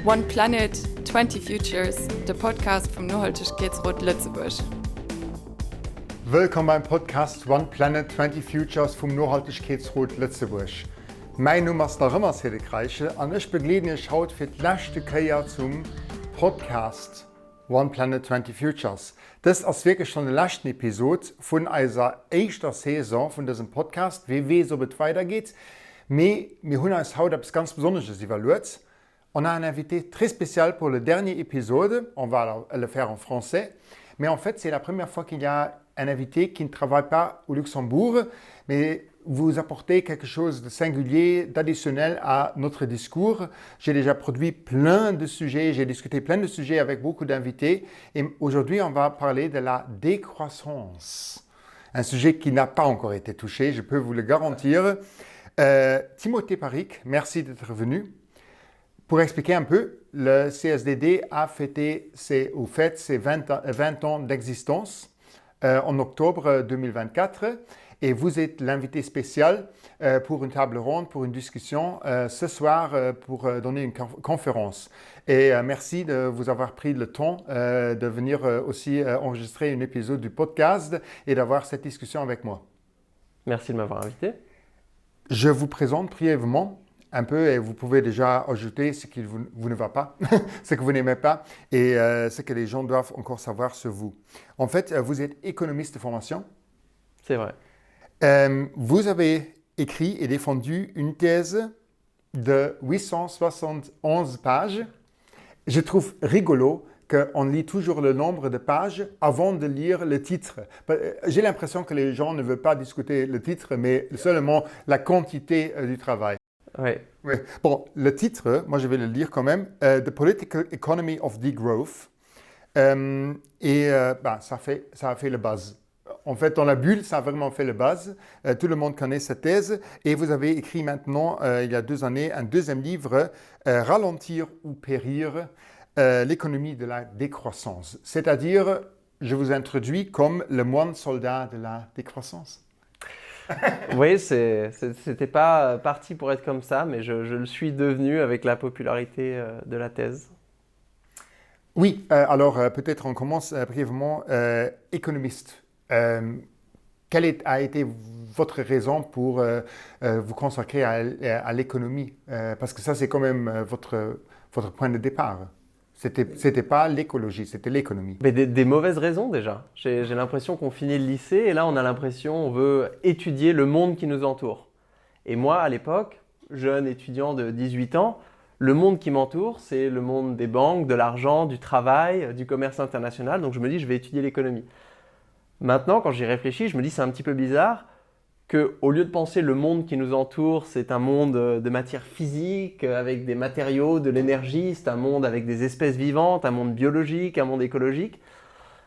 One Planet, 20 Futures, der Podcast vom Nachhaltigkeitsrat Lützeburg. Willkommen beim Podcast One Planet, 20 Futures vom Nachhaltigkeitsrat Lützeburg. Mein Name ist noch immer Cedric Reiche und ich begleite euch heute für die letzte Kehr zum Podcast One Planet, 20 Futures. Das ist wirklich schon die letzte Episode von unserer ersten Saison von diesem Podcast, wie so es weitergeht. Mais wir haben uns heute etwas ganz Besonderes evaluiert. On a un invité très spécial pour le dernier épisode. On va le faire en français. Mais en fait, c'est la première fois qu'il y a un invité qui ne travaille pas au Luxembourg, mais vous apportez quelque chose de singulier, d'additionnel à notre discours. J'ai déjà produit plein de sujets, j'ai discuté plein de sujets avec beaucoup d'invités. Et aujourd'hui, on va parler de la décroissance. Un sujet qui n'a pas encore été touché, je peux vous le garantir. Timothée Paric, merci d'être venu. Pour expliquer un peu, le CSDD a fêté ses 20 ans d'existence en octobre 2024 et vous êtes l'invité spécial pour une table ronde, pour une discussion ce soir pour donner une conférence. Et merci de vous avoir pris le temps de venir aussi enregistrer un épisode du podcast et d'avoir cette discussion avec moi. Merci de m'avoir invité. Je vous présente brièvement un peu et vous pouvez déjà ajouter ce qui vous ne va pas, ce que vous n'aimez pas et ce que les gens doivent encore savoir sur vous. En fait, vous êtes économiste de formation. C'est vrai. Vous avez écrit et défendu une thèse de 871 pages. Je trouve rigolo qu'on lit toujours le nombre de pages avant de lire le titre. J'ai l'impression que les gens ne veulent pas discuter le titre, mais seulement la quantité du travail. Oui. Oui. Bon, le titre, moi je vais le lire quand même, The Political Economy of Degrowth. Ça a fait le buzz. En fait, dans la bulle, ça a vraiment fait le buzz. Tout le monde connaît cette thèse. Et vous avez écrit maintenant, il y a 2 années, un deuxième livre, Ralentir ou périr, l'économie de la décroissance. C'est-à-dire, je vous introduis comme le moine soldat de la décroissance. Oui, c'était pas parti pour être comme ça, mais je le suis devenu avec la popularité de la thèse. Oui, alors peut-être on commence brièvement. Économiste, quelle a été votre raison pour vous consacrer à l'économie? Parce que ça, c'est quand même votre point de départ. C'était pas l'écologie, c'était l'économie. Mais des mauvaises raisons déjà. J'ai l'impression qu'on finit le lycée et là on a l'impression qu'on veut étudier le monde qui nous entoure. Et moi à l'époque, jeune étudiant de 18 ans, le monde qui m'entoure c'est le monde des banques, de l'argent, du travail, du commerce international. Donc je me dis je vais étudier l'économie. Maintenant quand j'y réfléchis, je me dis c'est un petit peu bizarre qu'au lieu de penser le monde qui nous entoure, c'est un monde de matière physique, avec des matériaux, de l'énergie, c'est un monde avec des espèces vivantes, un monde biologique, un monde écologique,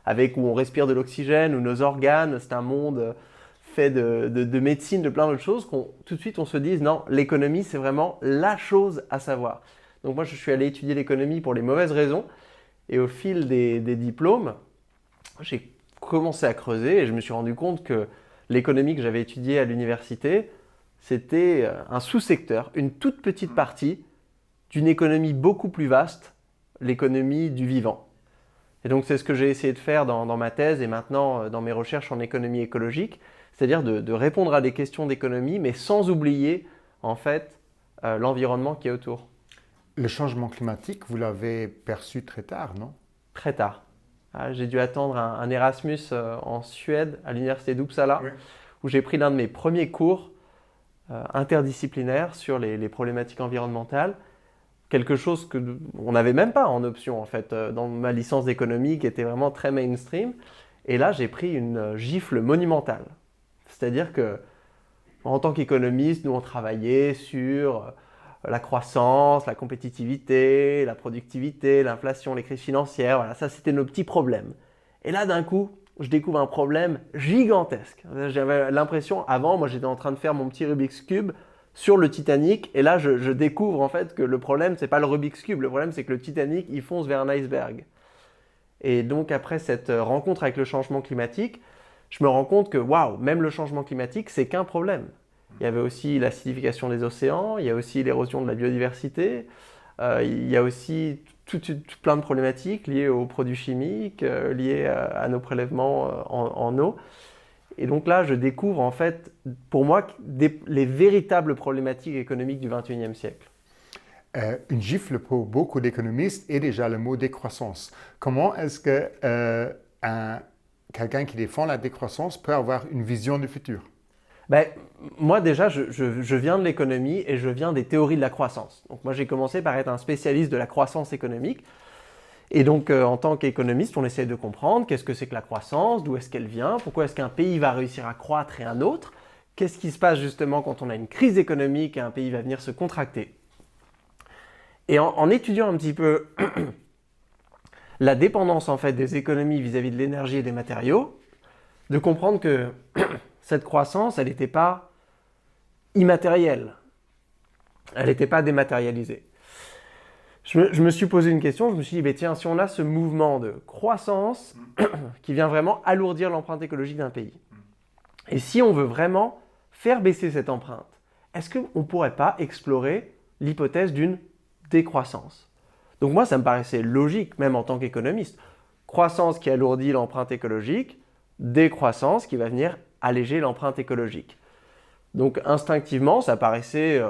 avec où on respire de l'oxygène, où nos organes, c'est un monde fait de médecine, de plein d'autres choses, tout de suite on se dise non, l'économie c'est vraiment la chose à savoir. Donc moi je suis allé étudier l'économie pour les mauvaises raisons, et au fil des diplômes, j'ai commencé à creuser et je me suis rendu compte que l'économie que j'avais étudiée à l'université, c'était un sous-secteur, une toute petite partie d'une économie beaucoup plus vaste, l'économie du vivant. Et donc c'est ce que j'ai essayé de faire dans ma thèse et maintenant dans mes recherches en économie écologique, c'est-à-dire de répondre à des questions d'économie, mais sans oublier en fait l'environnement qui est autour. Le changement climatique, vous l'avez perçu très tard, non? Très tard. J'ai dû attendre un Erasmus en Suède, à l'université d'Uppsala, oui, où j'ai pris l'un de mes premiers cours interdisciplinaires sur les problématiques environnementales. Quelque chose qu'on n'avait même pas en option, en fait, dans ma licence d'économie, qui était vraiment très mainstream. Et là, j'ai pris une gifle monumentale. C'est-à-dire qu'en tant qu'économiste, nous, on travaillait sur la croissance, la compétitivité, la productivité, l'inflation, les crises financières, voilà, ça c'était nos petits problèmes. Et là d'un coup, je découvre un problème gigantesque. J'avais l'impression, avant, moi j'étais en train de faire mon petit Rubik's Cube sur le Titanic, et là je découvre en fait que le problème c'est pas le Rubik's Cube, le problème c'est que le Titanic il fonce vers un iceberg. Et donc après cette rencontre avec le changement climatique, je me rends compte que waouh, même le changement climatique c'est qu'un problème. Il y avait aussi l'acidification des océans, il y a aussi l'érosion de la biodiversité, Il y a aussi tout plein de problématiques liées aux produits chimiques, liées à nos prélèvements en eau. Et donc là, je découvre en fait, pour moi, les véritables problématiques économiques du XXIe siècle. Une gifle pour beaucoup d'économistes est déjà le mot décroissance. Comment est-ce que quelqu'un qui défend la décroissance peut avoir une vision du futur? Moi déjà, je viens de l'économie et je viens des théories de la croissance. Donc moi j'ai commencé par être un spécialiste de la croissance économique. Et donc en tant qu'économiste, on essaie de comprendre qu'est-ce que c'est que la croissance, d'où est-ce qu'elle vient, pourquoi est-ce qu'un pays va réussir à croître et un autre, qu'est-ce qui se passe justement quand on a une crise économique et un pays va venir se contracter. Et en étudiant un petit peu la dépendance en fait des économies vis-à-vis de l'énergie et des matériaux, de comprendre que cette croissance, elle n'était pas immatérielle, elle n'était pas dématérialisée. Je me suis posé une question, je me suis dit, tiens, si on a ce mouvement de croissance qui vient vraiment alourdir l'empreinte écologique d'un pays, et si on veut vraiment faire baisser cette empreinte, est-ce qu'on ne pourrait pas explorer l'hypothèse d'une décroissance? Donc moi, ça me paraissait logique, même en tant qu'économiste. Croissance qui alourdit l'empreinte écologique, décroissance qui va venir alléger l'empreinte écologique. Donc instinctivement, ça paraissait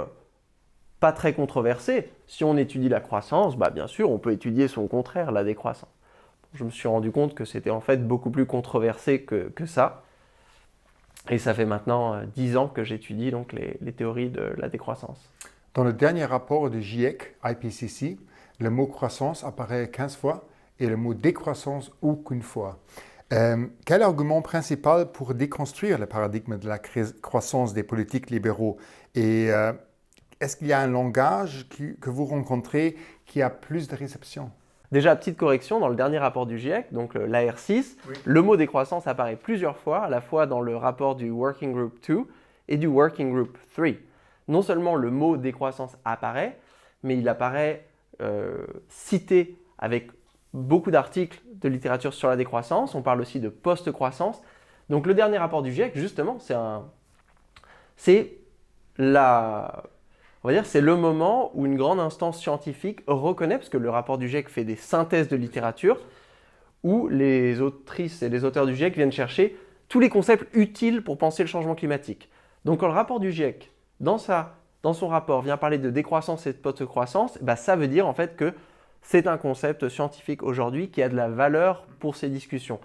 pas très controversé. Si on étudie la croissance, bien sûr, on peut étudier son contraire, la décroissance. Je me suis rendu compte que c'était en fait beaucoup plus controversé que ça. Et ça fait maintenant 10 ans que j'étudie donc les théories de la décroissance. Dans le dernier rapport du GIEC, IPCC, le mot croissance apparaît 15 fois et le mot décroissance aucune fois. Quel argument principal pour déconstruire le paradigme de la croissance des politiques libéraux? Et est-ce qu'il y a un langage que vous rencontrez qui a plus de réception? Déjà, petite correction, dans le dernier rapport du GIEC, donc l'AR6, oui, le mot décroissance apparaît plusieurs fois, à la fois dans le rapport du Working Group 2 et du Working Group 3. Non seulement le mot décroissance apparaît, mais il apparaît cité avec beaucoup d'articles de littérature sur la décroissance. On parle aussi de post-croissance. Donc le dernier rapport du GIEC, justement, c'est le moment où une grande instance scientifique reconnaît, parce que le rapport du GIEC fait des synthèses de littérature, où les autrices et les auteurs du GIEC viennent chercher tous les concepts utiles pour penser le changement climatique. Donc quand le rapport du GIEC, dans son rapport, vient parler de décroissance et de post-croissance, ça veut dire en fait que c'est un concept scientifique aujourd'hui qui a de la valeur pour ces discussions.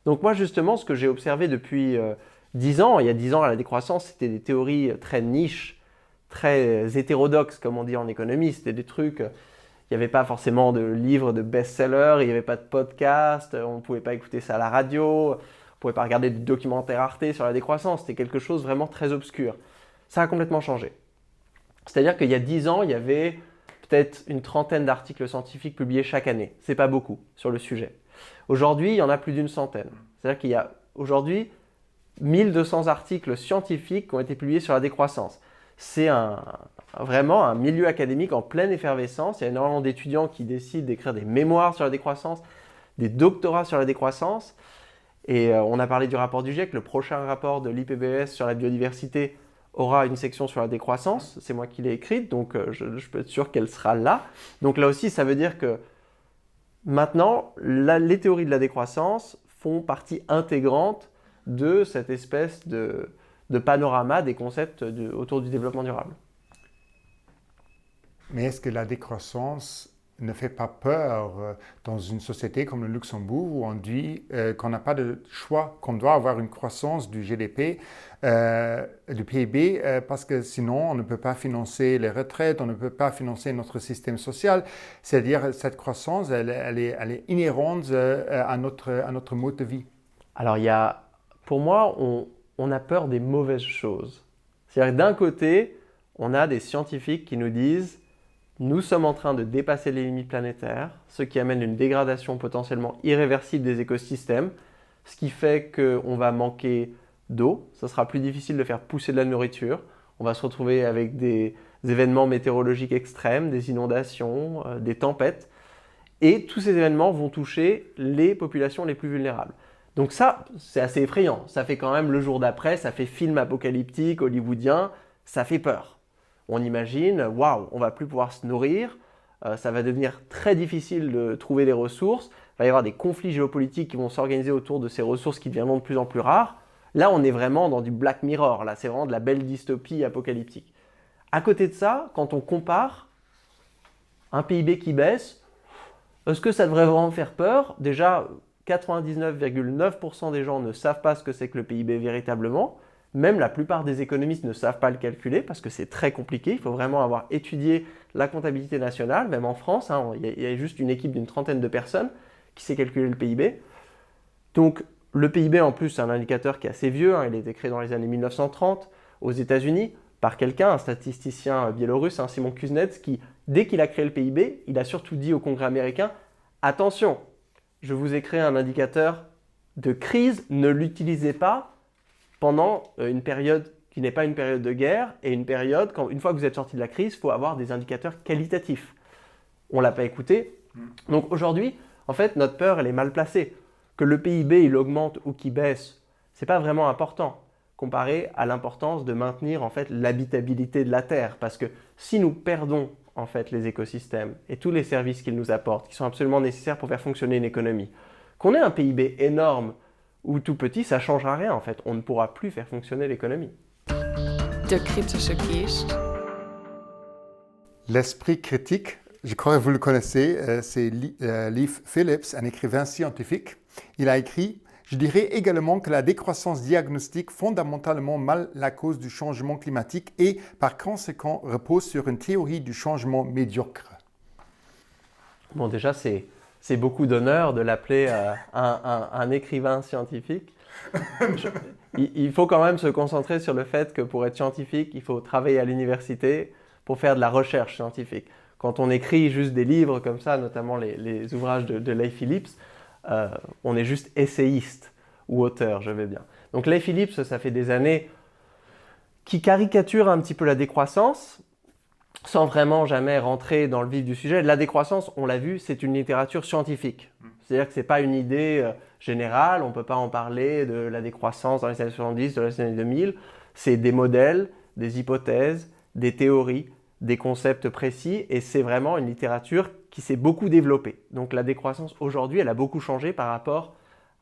Donc moi justement, ce que j'ai observé depuis 10 ans, il y a 10 ans la décroissance, c'était des théories très niches, très hétérodoxes comme on dit en économie, c'était des trucs, il n'y avait pas forcément de livres de best-sellers, il n'y avait pas de podcast, on ne pouvait pas écouter ça à la radio, on ne pouvait pas regarder des documentaires Arte sur la décroissance, c'était quelque chose vraiment très obscur. Ça a complètement changé. C'est-à-dire qu'il y a 10 ans, il y avait peut-être une trentaine d'articles scientifiques publiés chaque année. Ce n'est pas beaucoup sur le sujet. Aujourd'hui, il y en a plus d'une centaine. C'est-à-dire qu'il y a aujourd'hui 1200 articles scientifiques qui ont été publiés sur la décroissance. C'est vraiment un milieu académique en pleine effervescence. Il y a énormément d'étudiants qui décident d'écrire des mémoires sur la décroissance, des doctorats sur la décroissance. Et on a parlé du rapport du GIEC. Le prochain rapport de l'IPBES sur la biodiversité aura une section sur la décroissance, c'est moi qui l'ai écrite, donc je peux être sûr qu'elle sera là. Donc là aussi, ça veut dire que maintenant, les théories de la décroissance font partie intégrante de cette espèce de panorama des concepts autour du développement durable. Mais est-ce que la décroissance ne fait pas peur dans une société comme le Luxembourg où on dit qu'on n'a pas de choix, qu'on doit avoir une croissance du GDP, du PIB, parce que sinon on ne peut pas financer les retraites, on ne peut pas financer notre système social. C'est-à-dire cette croissance, elle est inhérente à notre mode de vie. Alors pour moi, on a peur des mauvaises choses. C'est-à-dire que d'un côté, on a des scientifiques qui nous disent nous sommes en train de dépasser les limites planétaires, ce qui amène une dégradation potentiellement irréversible des écosystèmes, ce qui fait qu'on va manquer d'eau, ça sera plus difficile de faire pousser de la nourriture, on va se retrouver avec des événements météorologiques extrêmes, des inondations, des tempêtes, et tous ces événements vont toucher les populations les plus vulnérables. Donc ça, c'est assez effrayant, ça fait quand même le jour d'après, ça fait film apocalyptique, hollywoodien, ça fait peur. On imagine, waouh, on ne va plus pouvoir se nourrir, ça va devenir très difficile de trouver des ressources, il va y avoir des conflits géopolitiques qui vont s'organiser autour de ces ressources qui deviendront de plus en plus rares. Là, on est vraiment dans du Black Mirror, là, c'est vraiment de la belle dystopie apocalyptique. À côté de ça, quand on compare un PIB qui baisse, est-ce que ça devrait vraiment faire peur? Déjà, 99,9% des gens ne savent pas ce que c'est que le PIB véritablement. Même la plupart des économistes ne savent pas le calculer parce que c'est très compliqué. Il faut vraiment avoir étudié la comptabilité nationale. Même en France, il y a juste une équipe d'une trentaine de personnes qui sait calculer le PIB. Donc le PIB en plus, c'est un indicateur qui est assez vieux. Il a été créé dans les années 1930 aux États-Unis par quelqu'un, un statisticien biélorusse, Simon Kuznets, qui, dès qu'il a créé le PIB, il a surtout dit au Congrès américain « Attention, je vous ai créé un indicateur de crise, ne l'utilisez pas pendant une période qui n'est pas une période de guerre et une période, une fois que vous êtes sorti de la crise, il faut avoir des indicateurs qualitatifs. » On ne l'a pas écouté. Donc aujourd'hui, en fait, notre peur, elle est mal placée. Que le PIB, il augmente ou qu'il baisse, ce n'est pas vraiment important comparé à l'importance de maintenir en fait l'habitabilité de la Terre. Parce que si nous perdons en fait les écosystèmes et tous les services qu'ils nous apportent, qui sont absolument nécessaires pour faire fonctionner une économie, qu'on ait un PIB énorme ou tout petit, ça ne changera rien en fait. On ne pourra plus faire fonctionner l'économie. Der kritische Geist. L'esprit critique, je crois que vous le connaissez, c'est Leif Phillips, un écrivain scientifique. Il a écrit « Je dirais également que la décroissance diagnostique fondamentalement mal la cause du changement climatique et, par conséquent, repose sur une théorie du changement médiocre. » Bon, déjà, c'est beaucoup d'honneur de l'appeler un écrivain scientifique. Il faut quand même se concentrer sur le fait que pour être scientifique, il faut travailler à l'université pour faire de la recherche scientifique. Quand on écrit juste des livres comme ça, notamment les ouvrages de Leif Phillips, on est juste essayiste ou auteur, je vais bien. Donc Leif Phillips, ça fait des années qu'il caricature un petit peu la décroissance, sans vraiment jamais rentrer dans le vif du sujet. La décroissance, on l'a vu, c'est une littérature scientifique. C'est-à-dire que ce n'est pas une idée générale, on ne peut pas en parler de la décroissance dans les années 70, dans les années 2000. C'est des modèles, des hypothèses, des théories, des concepts précis, et c'est vraiment une littérature qui s'est beaucoup développée. Donc la décroissance aujourd'hui, elle a beaucoup changé par rapport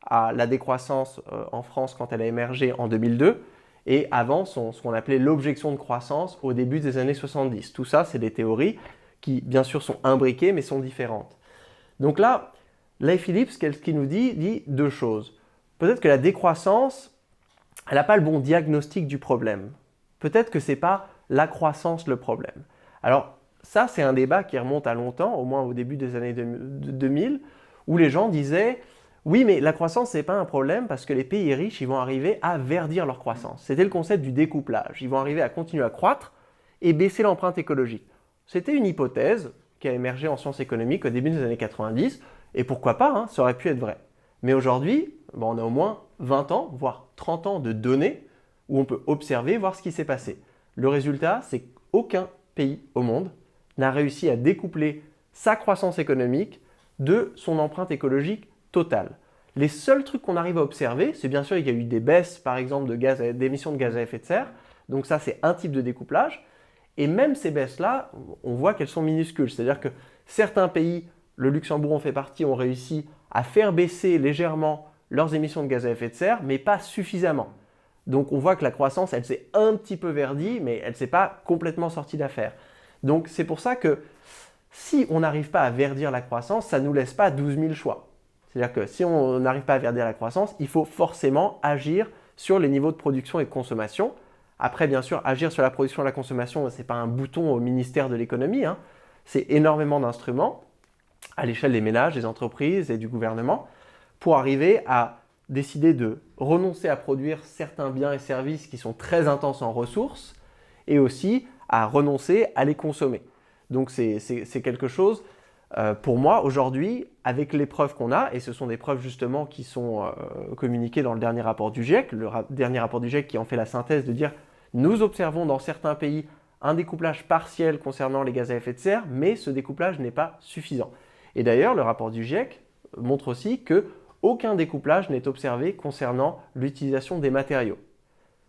à la décroissance en France quand elle a émergé en 2002, et avant ce qu'on appelait l'objection de croissance au début des années 70. Tout ça, c'est des théories qui, bien sûr, sont imbriquées, mais sont différentes. Donc là, Leif Phillips, qu'est-ce qu'il nous dit deux choses. Peut-être que la décroissance, elle n'a pas le bon diagnostic du problème. Peut-être que ce n'est pas la croissance le problème. Alors ça, c'est un débat qui remonte à longtemps, au moins au début des années 2000, où les gens disaient « Oui, mais la croissance, ce n'est pas un problème parce que les pays riches, ils vont arriver à verdir leur croissance. » C'était le concept du découplage. Ils vont arriver à continuer à croître et baisser l'empreinte écologique. C'était une hypothèse qui a émergé en sciences économiques au début des années 90, et pourquoi pas, ça aurait pu être vrai. Mais aujourd'hui, on a au moins 20 ans, voire 30 ans de données où on peut observer, voir ce qui s'est passé. Le résultat, c'est qu'aucun pays au monde n'a réussi à découpler sa croissance économique de son empreinte écologique totale. Les seuls trucs qu'on arrive à observer, c'est bien sûr qu'il y a eu des baisses, par exemple, d'émissions de gaz à effet de serre. Donc ça, c'est un type de découplage. Et même ces baisses-là, on voit qu'elles sont minuscules. C'est-à-dire que certains pays, le Luxembourg en fait partie, ont réussi à faire baisser légèrement leurs émissions de gaz à effet de serre, mais pas suffisamment. Donc on voit que la croissance, elle s'est un petit peu verdie, mais elle ne s'est pas complètement sortie d'affaire. Donc c'est pour ça que si on n'arrive pas à verdir la croissance, ça ne nous laisse pas 12 000 choix. C'est-à-dire que si on n'arrive pas à verdir la croissance, il faut forcément agir sur les niveaux de production et de consommation. Après, bien sûr, agir sur la production et la consommation, ce n'est pas un bouton au ministère de l'économie, c'est énormément d'instruments à l'échelle des ménages, des entreprises et du gouvernement pour arriver à décider de renoncer à produire certains biens et services qui sont très intenses en ressources et aussi à renoncer à les consommer. Donc c'est quelque chose, pour moi, aujourd'hui, avec les preuves qu'on a, et ce sont des preuves justement qui sont communiquées dans le dernier rapport du GIEC, dernier rapport du GIEC qui en fait la synthèse de dire « Nous observons dans certains pays un découplage partiel concernant les gaz à effet de serre, mais ce découplage n'est pas suffisant. » Et d'ailleurs, le rapport du GIEC montre aussi qu'aucun découplage n'est observé concernant l'utilisation des matériaux.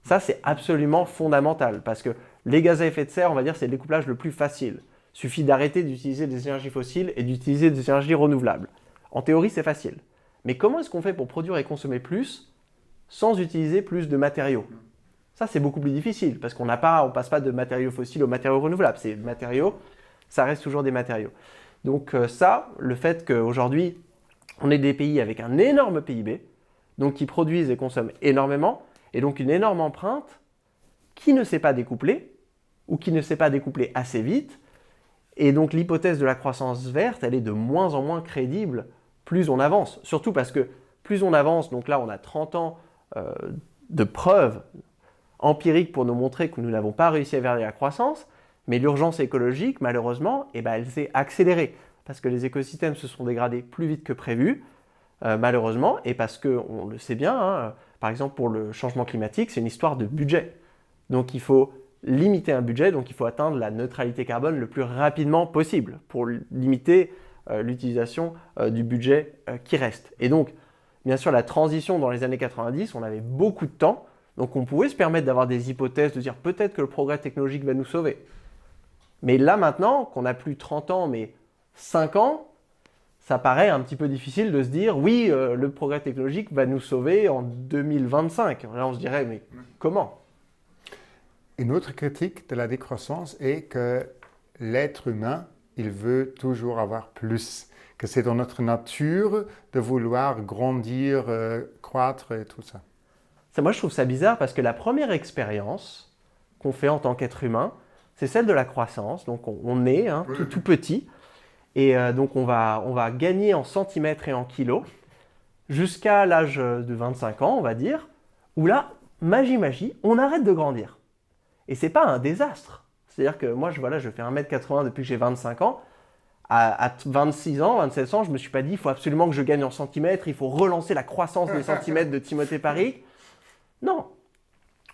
Ça, c'est absolument fondamental parce que les gaz à effet de serre, on va dire, c'est le découplage le plus facile. Il suffit d'arrêter d'utiliser des énergies fossiles et d'utiliser des énergies renouvelables. En théorie, c'est facile. Mais comment est-ce qu'on fait pour produire et consommer plus sans utiliser plus de matériaux? Ça, c'est beaucoup plus difficile parce qu'on passe pas de matériaux fossiles aux matériaux renouvelables. C'est matériaux, ça reste toujours des matériaux. Donc le fait qu'aujourd'hui, on est des pays avec un énorme PIB, donc qui produisent et consomment énormément, et donc une énorme empreinte qui ne s'est pas découplée, ou qui ne s'est pas découplée assez vite, et donc l'hypothèse de la croissance verte, elle est de moins en moins crédible plus on avance. Surtout parce que plus on avance, donc là on a 30 ans de preuves empiriques pour nous montrer que nous n'avons pas réussi à verdir la croissance, mais l'urgence écologique, malheureusement, elle s'est accélérée parce que les écosystèmes se sont dégradés plus vite que prévu, malheureusement, et parce qu'on le sait bien, hein, par exemple pour le changement climatique, c'est une histoire de budget. Donc il faut limiter un budget, donc il faut atteindre la neutralité carbone le plus rapidement possible pour limiter l'utilisation du budget qui reste. Et donc, bien sûr, la transition dans les années 90, on avait beaucoup de temps, donc on pouvait se permettre d'avoir des hypothèses, de dire peut-être que le progrès technologique va nous sauver. Mais là maintenant, qu'on n'a plus 30 ans, mais 5 ans, ça paraît un petit peu difficile de se dire oui, le progrès technologique va nous sauver en 2025. Là, on se dirait, mais comment? Une autre critique de la décroissance est que l'être humain, il veut toujours avoir plus, que c'est dans notre nature de vouloir grandir, croître et tout ça. Moi, je trouve ça bizarre parce que la première expérience qu'on fait en tant qu'être humain, c'est celle de la croissance. Donc, on est tout petit et donc on va gagner en centimètres et en kilos jusqu'à l'âge de 25 ans, on va dire, où là, magie, on arrête de grandir. Et c'est pas un désastre. C'est-à-dire que moi, je fais 1m80 depuis que j'ai 25 ans. À 26 ans, 27 ans, je me suis pas dit il faut absolument que je gagne en centimètres, il faut relancer la croissance des centimètres de Timothée Parry. Non.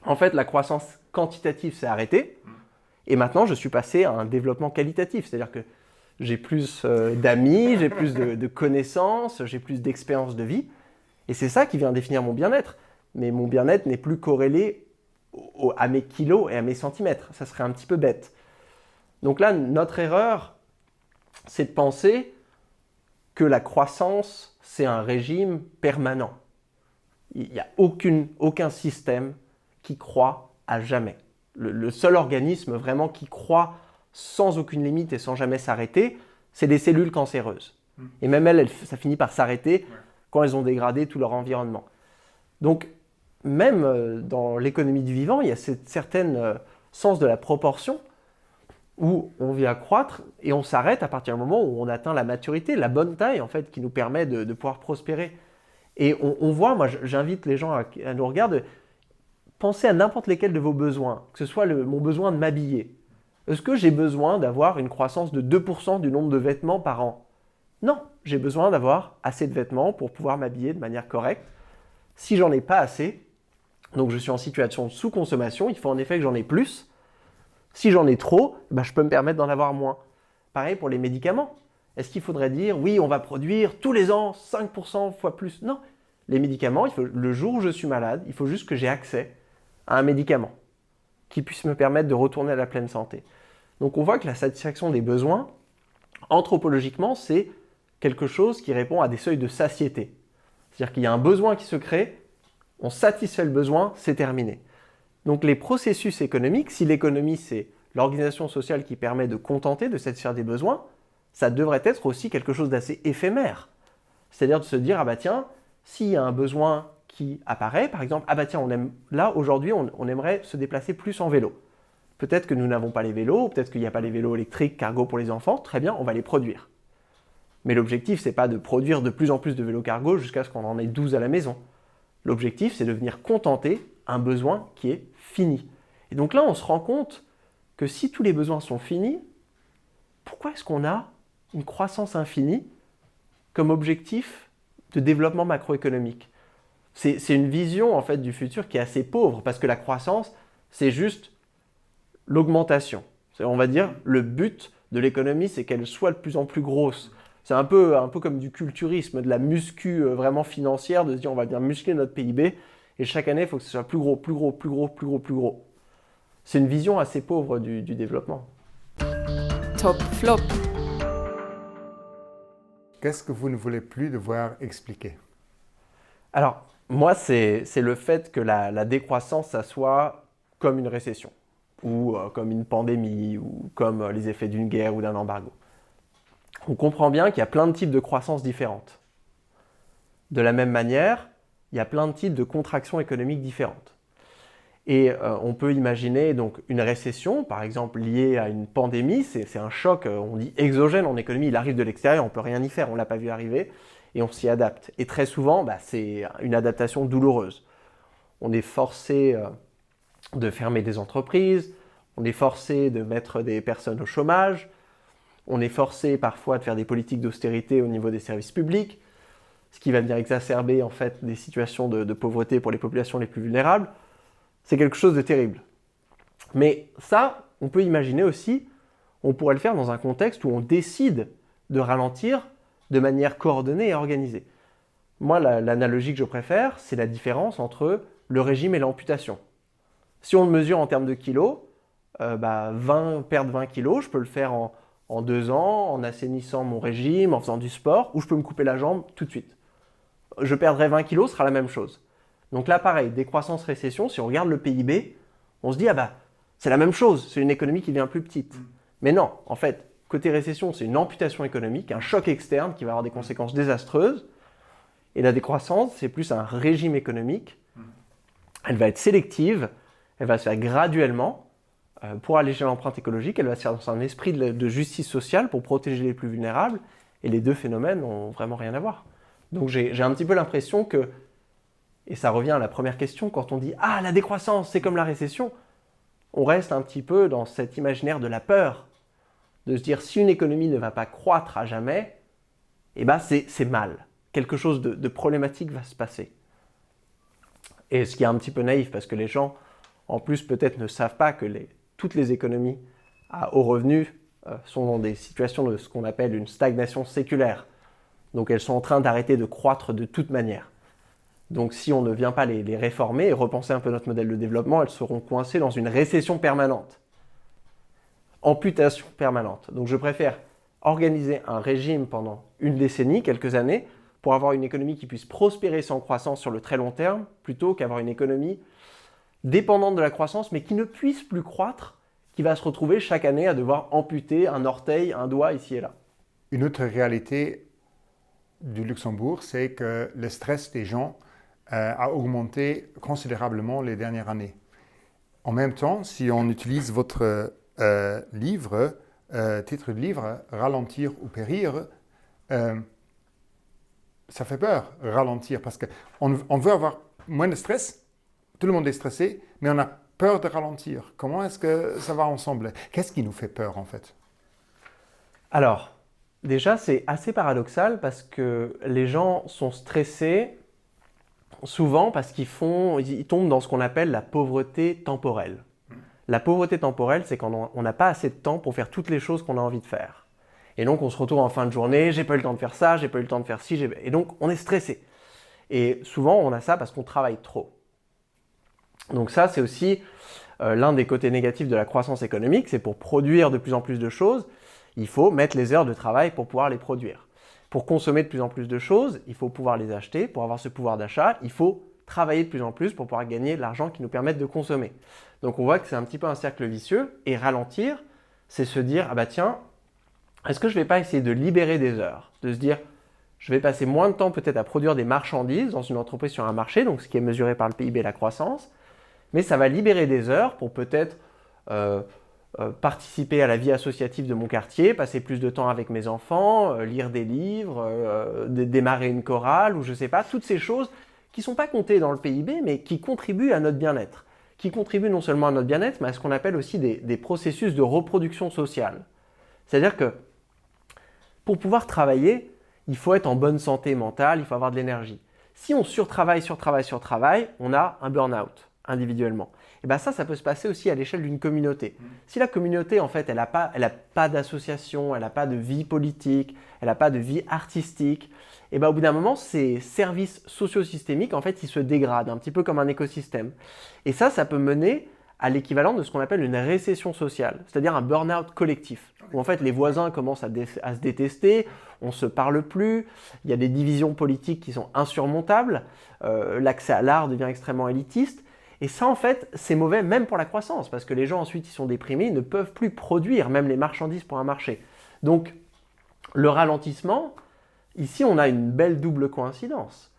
En fait, la croissance quantitative s'est arrêtée. Et maintenant, je suis passé à un développement qualitatif. C'est-à-dire que j'ai plus d'amis, j'ai plus de connaissances, j'ai plus d'expérience de vie. Et c'est ça qui vient définir mon bien-être. Mais mon bien-être n'est plus corrélé à mes kilos et à mes centimètres. Ça serait un petit peu bête. Donc là, notre erreur, c'est de penser que la croissance, c'est un régime permanent. Il n'y a aucun système qui croît à jamais. Le seul organisme vraiment qui croît sans aucune limite et sans jamais s'arrêter, c'est les cellules cancéreuses. Et même elles, ça finit par s'arrêter quand elles ont dégradé tout leur environnement. Donc, même dans l'économie du vivant, il y a cette certaine sens de la proportion où on vient croître et on s'arrête à partir du moment où on atteint la maturité, la bonne taille en fait, qui nous permet de pouvoir prospérer. Et on voit, moi j'invite les gens à nous regarder, pensez à n'importe lesquels de vos besoins, que ce soit mon besoin de m'habiller. Est-ce que j'ai besoin d'avoir une croissance de 2% du nombre de vêtements par an? Non, j'ai besoin d'avoir assez de vêtements pour pouvoir m'habiller de manière correcte. Si j'en ai pas assez, donc je suis en situation de sous-consommation, il faut en effet que j'en ai plus. Si j'en ai trop, je peux me permettre d'en avoir moins. Pareil pour les médicaments. Est-ce qu'il faudrait dire, oui, on va produire tous les ans 5% fois plus? Non. Les médicaments, le jour où je suis malade, il faut juste que j'ai accès à un médicament qui puisse me permettre de retourner à la pleine santé. Donc on voit que la satisfaction des besoins, anthropologiquement, c'est quelque chose qui répond à des seuils de satiété. C'est-à-dire qu'il y a un besoin qui se crée, on satisfait le besoin, c'est terminé. Donc les processus économiques, si l'économie c'est l'organisation sociale qui permet de contenter, de satisfaire des besoins, ça devrait être aussi quelque chose d'assez éphémère. C'est-à-dire de se dire, tiens, s'il y a un besoin qui apparaît, par exemple, tiens, aujourd'hui on aimerait se déplacer plus en vélo. Peut-être que nous n'avons pas les vélos, peut-être qu'il n'y a pas les vélos électriques cargo pour les enfants, très bien, on va les produire. Mais l'objectif, c'est pas de produire de plus en plus de vélos cargo jusqu'à ce qu'on en ait 12 à la maison. L'objectif, c'est de venir contenter un besoin qui est fini. Et donc là, on se rend compte que si tous les besoins sont finis, pourquoi est-ce qu'on a une croissance infinie comme objectif de développement macroéconomique? C'est une vision en fait du futur qui est assez pauvre parce que la croissance, c'est juste l'augmentation. On va dire le but de l'économie, c'est qu'elle soit de plus en plus grosse. C'est un peu comme du culturisme, de la muscu vraiment financière, de se dire on va bien muscler notre PIB et chaque année, il faut que ce soit plus gros, plus gros, plus gros, plus gros, plus gros. C'est une vision assez pauvre du développement. Top Flop. Qu'est-ce que vous ne voulez plus devoir expliquer? Alors, moi, c'est le fait que la décroissance, ça soit comme une récession, ou comme une pandémie, ou comme les effets d'une guerre ou d'un embargo. On comprend bien qu'il y a plein de types de croissance différentes. De la même manière, il y a plein de types de contractions économiques différentes. Et on peut imaginer donc une récession, par exemple liée à une pandémie, c'est un choc, on dit exogène en économie, il arrive de l'extérieur, on ne peut rien y faire, on ne l'a pas vu arriver, et on s'y adapte. Et très souvent, c'est une adaptation douloureuse. On est forcé de fermer des entreprises, on est forcé de mettre des personnes au chômage, on est forcé parfois de faire des politiques d'austérité au niveau des services publics, ce qui va venir exacerber en fait des situations de pauvreté pour les populations les plus vulnérables. C'est quelque chose de terrible. Mais ça, on peut imaginer aussi, on pourrait le faire dans un contexte où on décide de ralentir de manière coordonnée et organisée. Moi, l'analogie que je préfère, c'est la différence entre le régime et l'amputation. Si on le mesure en termes de kilos, perdre 20 kilos, je peux le faire en 2 ans, en assainissant mon régime, en faisant du sport, ou je peux me couper la jambe tout de suite. Je perdrai 20 kilos, ce sera la même chose. Donc là, pareil, décroissance, récession, si on regarde le PIB, on se dit, c'est la même chose, c'est une économie qui devient plus petite. Mais non, en fait, côté récession, c'est une amputation économique, un choc externe qui va avoir des conséquences désastreuses. Et la décroissance, c'est plus un régime économique. Elle va être sélective, elle va se faire graduellement. Pour alléger l'empreinte écologique, elle va se faire dans un esprit de justice sociale pour protéger les plus vulnérables. Et les deux phénomènes n'ont vraiment rien à voir. Donc j'ai un petit peu l'impression que, et ça revient à la première question, quand on dit « Ah, la décroissance, c'est comme la récession », on reste un petit peu dans cet imaginaire de la peur, de se dire si une économie ne va pas croître à jamais, c'est mal. Quelque chose de problématique va se passer. Et ce qui est un petit peu naïf, parce que les gens, en plus, peut-être ne savent pas que toutes les économies à haut revenu sont dans des situations de ce qu'on appelle une stagnation séculaire. Donc elles sont en train d'arrêter de croître de toute manière. Donc si on ne vient pas les réformer et repenser un peu notre modèle de développement, elles seront coincées dans une récession permanente. Amputation permanente. Donc je préfère organiser un régime pendant une décennie, quelques années, pour avoir une économie qui puisse prospérer sans croissance sur le très long terme, plutôt qu'avoir une économie dépendante de la croissance, mais qui ne puisse plus croître, qui va se retrouver chaque année à devoir amputer un orteil, un doigt ici et là. Une autre réalité du Luxembourg, c'est que le stress des gens a augmenté considérablement les dernières années. En même temps, si on utilise votre titre de livre, « Ralentir ou périr », ça fait peur, ralentir, parce qu'on veut avoir moins de stress, tout le monde est stressé, mais on a peur de ralentir. Comment est-ce que ça va ensemble? Qu'est-ce qui nous fait peur en fait? Alors, déjà, c'est assez paradoxal parce que les gens sont stressés souvent parce qu'ils tombent dans ce qu'on appelle la pauvreté temporelle. La pauvreté temporelle, c'est quand on n'a pas assez de temps pour faire toutes les choses qu'on a envie de faire. Et donc, on se retrouve en fin de journée, j'ai pas eu le temps de faire ça, j'ai pas eu le temps de faire ci, et donc on est stressé. Et souvent, on a ça parce qu'on travaille trop. Donc ça, c'est aussi l'un des côtés négatifs de la croissance économique, c'est pour produire de plus en plus de choses, il faut mettre les heures de travail pour pouvoir les produire. Pour consommer de plus en plus de choses, il faut pouvoir les acheter. Pour avoir ce pouvoir d'achat, il faut travailler de plus en plus pour pouvoir gagner l'argent qui nous permette de consommer. Donc on voit que c'est un petit peu un cercle vicieux. Et ralentir, c'est se dire, tiens, est-ce que je ne vais pas essayer de libérer des heures? De se dire, je vais passer moins de temps peut-être à produire des marchandises dans une entreprise sur un marché, donc ce qui est mesuré par le PIB et la croissance, mais ça va libérer des heures pour peut-être participer à la vie associative de mon quartier, passer plus de temps avec mes enfants, lire des livres, démarrer une chorale, ou je ne sais pas, toutes ces choses qui ne sont pas comptées dans le PIB, mais qui contribuent à notre bien-être. Qui contribuent non seulement à notre bien-être, mais à ce qu'on appelle aussi des processus de reproduction sociale. C'est-à-dire que pour pouvoir travailler, il faut être en bonne santé mentale, il faut avoir de l'énergie. Si on surtravaille, on a un burn-out individuellement. Et ça peut se passer aussi à l'échelle d'une communauté. Si la communauté, en fait, elle n'a pas d'association, elle n'a pas de vie politique, elle n'a pas de vie artistique, au bout d'un moment, ces services socio-systémiques, en fait, ils se dégradent, un petit peu comme un écosystème. Et ça peut mener à l'équivalent de ce qu'on appelle une récession sociale, c'est-à-dire un burn-out collectif, où en fait les voisins commencent à se détester, on ne se parle plus, il y a des divisions politiques qui sont insurmontables, l'accès à l'art devient extrêmement élitiste, et ça en fait c'est mauvais même pour la croissance, parce que les gens ensuite ils sont déprimés, ils ne peuvent plus produire même les marchandises pour un marché. Donc le ralentissement, ici on a une belle double coïncidence,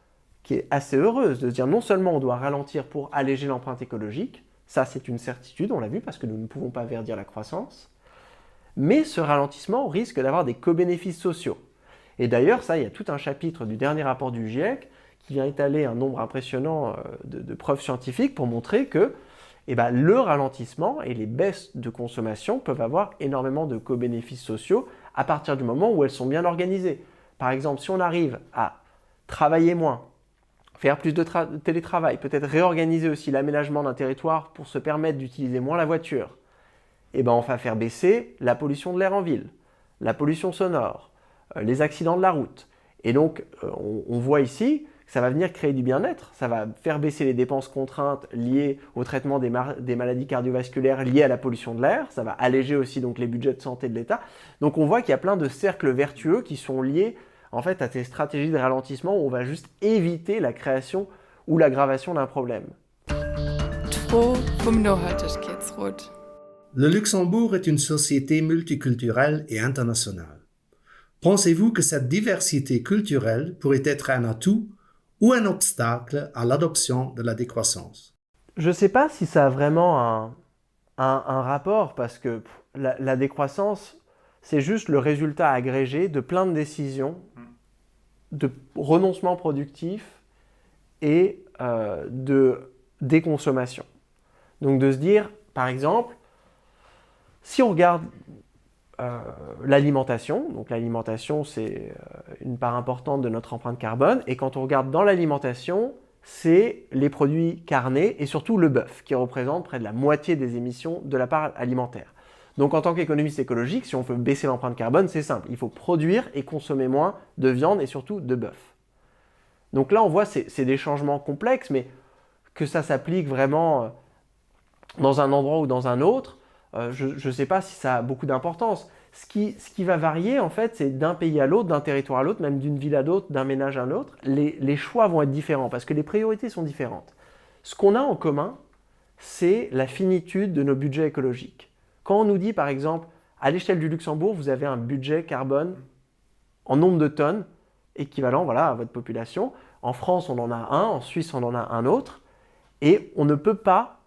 qui est assez heureuse de se dire non seulement on doit ralentir pour alléger l'empreinte écologique, ça c'est une certitude, on l'a vu parce que nous ne pouvons pas verdir la croissance, mais ce ralentissement risque d'avoir des co-bénéfices sociaux. Et d'ailleurs, ça, il y a tout un chapitre du dernier rapport du GIEC qui vient étaler un nombre impressionnant de preuves scientifiques pour montrer que le ralentissement et les baisses de consommation peuvent avoir énormément de co-bénéfices sociaux à partir du moment où elles sont bien organisées. Par exemple, si on arrive à travailler moins, faire plus de télétravail, peut-être réorganiser aussi l'aménagement d'un territoire pour se permettre d'utiliser moins la voiture, on va faire baisser la pollution de l'air en ville, la pollution sonore, les accidents de la route. Et donc, on voit ici que ça va venir créer du bien-être, ça va faire baisser les dépenses contraintes liées au traitement des maladies cardiovasculaires liées à la pollution de l'air, ça va alléger aussi donc les budgets de santé de l'État. Donc on voit qu'il y a plein de cercles vertueux qui sont liés en fait à ces stratégies de ralentissement où on va juste éviter la création ou l'aggravation d'un problème. Tro vom Nachhaltigkeitsrat. Le Luxembourg est une société multiculturelle et internationale. Pensez-vous que cette diversité culturelle pourrait être un atout ou un obstacle à l'adoption de la décroissance? Je ne sais pas si ça a vraiment un rapport, parce que la décroissance, c'est juste le résultat agrégé de plein de décisions, de renoncements productifs et de déconsommation. Donc de se dire, par exemple, si on regarde l'alimentation, donc l'alimentation c'est une part importante de notre empreinte carbone, et quand on regarde dans l'alimentation, c'est les produits carnés et surtout le bœuf qui représente près de la moitié des émissions de la part alimentaire. Donc en tant qu'économiste écologique, si on veut baisser l'empreinte carbone, c'est simple, il faut produire et consommer moins de viande et surtout de bœuf. Donc là on voit c'est des changements complexes, mais que ça s'applique vraiment dans un endroit ou dans un autre, je ne sais pas si ça a beaucoup d'importance. Ce qui va varier, en fait, c'est d'un pays à l'autre, d'un territoire à l'autre, même d'une ville à l'autre, d'un ménage à l'autre. Les choix vont être différents parce que les priorités sont différentes. Ce qu'on a en commun, c'est la finitude de nos budgets écologiques. Quand on nous dit, par exemple, à l'échelle du Luxembourg, vous avez un budget carbone en nombre de tonnes équivalent à votre population. En France, on en a un, en Suisse, on en a un autre. Et on ne peut pas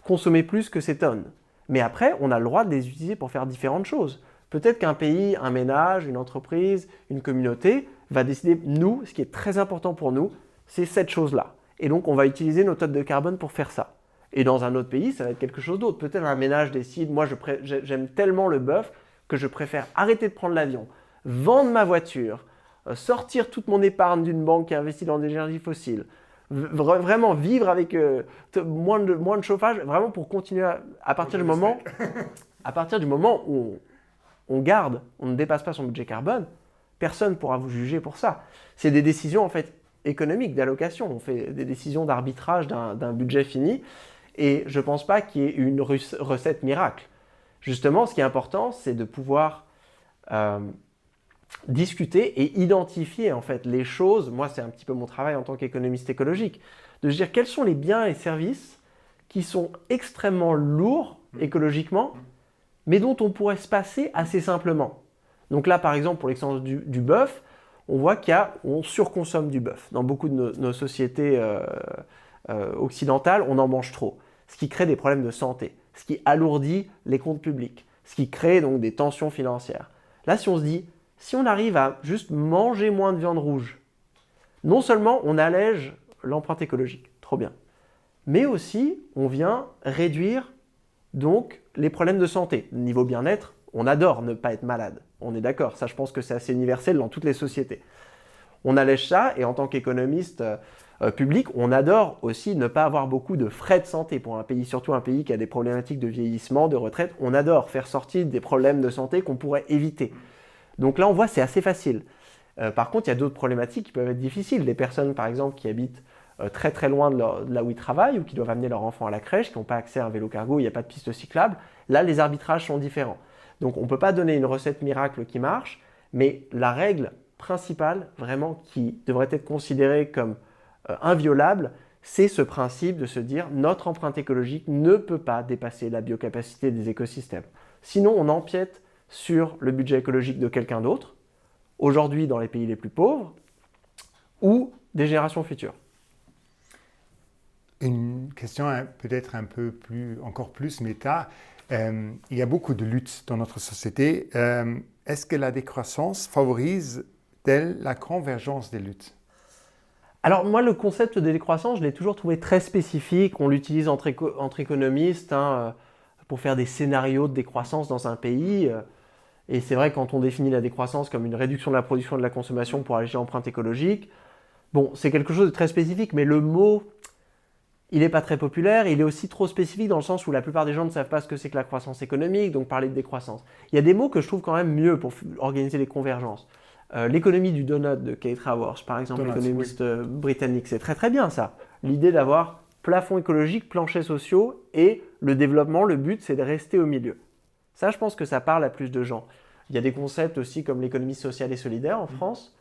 consommer plus que ces tonnes. Mais après, on a le droit de les utiliser pour faire différentes choses. Peut-être qu'un pays, un ménage, une entreprise, une communauté va décider, nous, ce qui est très important pour nous, c'est cette chose-là. Et donc, on va utiliser nos tonnes de carbone pour faire ça. Et dans un autre pays, ça va être quelque chose d'autre. Peut-être un ménage décide, moi, j'aime tellement le bœuf que je préfère arrêter de prendre l'avion, vendre ma voiture, sortir toute mon épargne d'une banque qui investit dans des énergies fossiles, vraiment vivre avec moins de chauffage, vraiment pour continuer à partir du moment où on garde, on ne dépasse pas son budget carbone, personne ne pourra vous juger pour ça. C'est des décisions en fait économiques, d'allocation, on fait des décisions d'arbitrage d'un budget fini, et je ne pense pas qu'il y ait une recette miracle. Justement, ce qui est important, c'est de pouvoir discuter et identifier en fait les choses. Moi, c'est un petit peu mon travail en tant qu'économiste écologique, de se dire quels sont les biens et services qui sont extrêmement lourds écologiquement, mais dont on pourrait se passer assez simplement. Donc là, par exemple, pour l'exemple du bœuf, on voit qu'on surconsomme du bœuf. Dans beaucoup de nos sociétés occidentales, on en mange trop, ce qui crée des problèmes de santé, ce qui alourdit les comptes publics, ce qui crée donc des tensions financières. Là, si on se dit, si on arrive à juste manger moins de viande rouge, non seulement on allège l'empreinte écologique, trop bien, mais aussi on vient réduire donc les problèmes de santé. Niveau bien-être, on adore ne pas être malade, on est d'accord, ça je pense que c'est assez universel dans toutes les sociétés. On allège ça, et en tant qu'économiste public, on adore aussi ne pas avoir beaucoup de frais de santé pour un pays, surtout un pays qui a des problématiques de vieillissement, de retraite. On adore faire sortir des problèmes de santé qu'on pourrait éviter. Donc là, on voit c'est assez facile. Par contre, il y a d'autres problématiques qui peuvent être difficiles. Les personnes, par exemple, qui habitent très très loin de là où ils travaillent ou qui doivent amener leur enfant à la crèche, qui n'ont pas accès à un vélo cargo, il n'y a pas de piste cyclable. Là, les arbitrages sont différents. Donc on ne peut pas donner une recette miracle qui marche, mais la règle principale, vraiment, qui devrait être considérée comme inviolable, c'est ce principe de se dire notre empreinte écologique ne peut pas dépasser la biocapacité des écosystèmes. Sinon, on empiète sur le budget écologique de quelqu'un d'autre, aujourd'hui dans les pays les plus pauvres, ou des générations futures. Une question peut-être encore plus méta. Il y a beaucoup de luttes dans notre société. Est-ce que la décroissance favorise-t-elle la convergence des luttes? Alors moi, le concept de décroissance, je l'ai toujours trouvé très spécifique. On l'utilise entre économistes pour faire des scénarios de décroissance dans un pays. Et c'est vrai, quand on définit la décroissance comme une réduction de la production et de la consommation pour alléger l'empreinte écologique, bon, c'est quelque chose de très spécifique, mais le mot, il n'est pas très populaire. Il est aussi trop spécifique dans le sens où la plupart des gens ne savent pas ce que c'est que la croissance économique, donc parler de décroissance. Il y a des mots que je trouve quand même mieux pour organiser les convergences. L'économie du donut de Kate Raworth, par exemple, l'économiste britannique, c'est très très bien ça. L'idée d'avoir plafond écologique, planchers sociaux et le développement, le but c'est de rester au milieu. Ça, je pense que ça parle à plus de gens. Il y a des concepts aussi comme l'économie sociale et solidaire en France,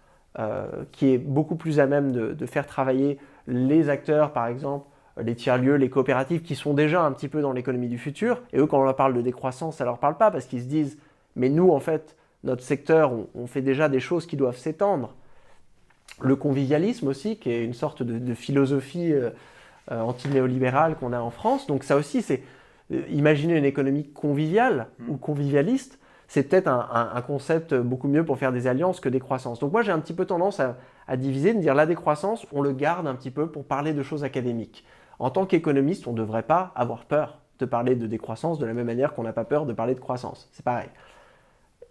qui est beaucoup plus à même de faire travailler les acteurs, par exemple, les tiers-lieux, les coopératives qui sont déjà un petit peu dans l'économie du futur. Et eux, quand on leur parle de décroissance, ça ne leur parle pas parce qu'ils se disent « mais nous, en fait, notre secteur, on fait déjà des choses qui doivent s'étendre. » Le convivialisme aussi, qui est une sorte de philosophie anti-néolibérale qu'on a en France. Donc ça aussi, c'est imaginer une économie conviviale ou convivialiste, c'est peut-être un concept beaucoup mieux pour faire des alliances que décroissance. Donc moi, j'ai un petit peu tendance à diviser, de dire la décroissance, on le garde un petit peu pour parler de choses académiques. En tant qu'économiste, on ne devrait pas avoir peur de parler de décroissance de la même manière qu'on n'a pas peur de parler de croissance. C'est pareil.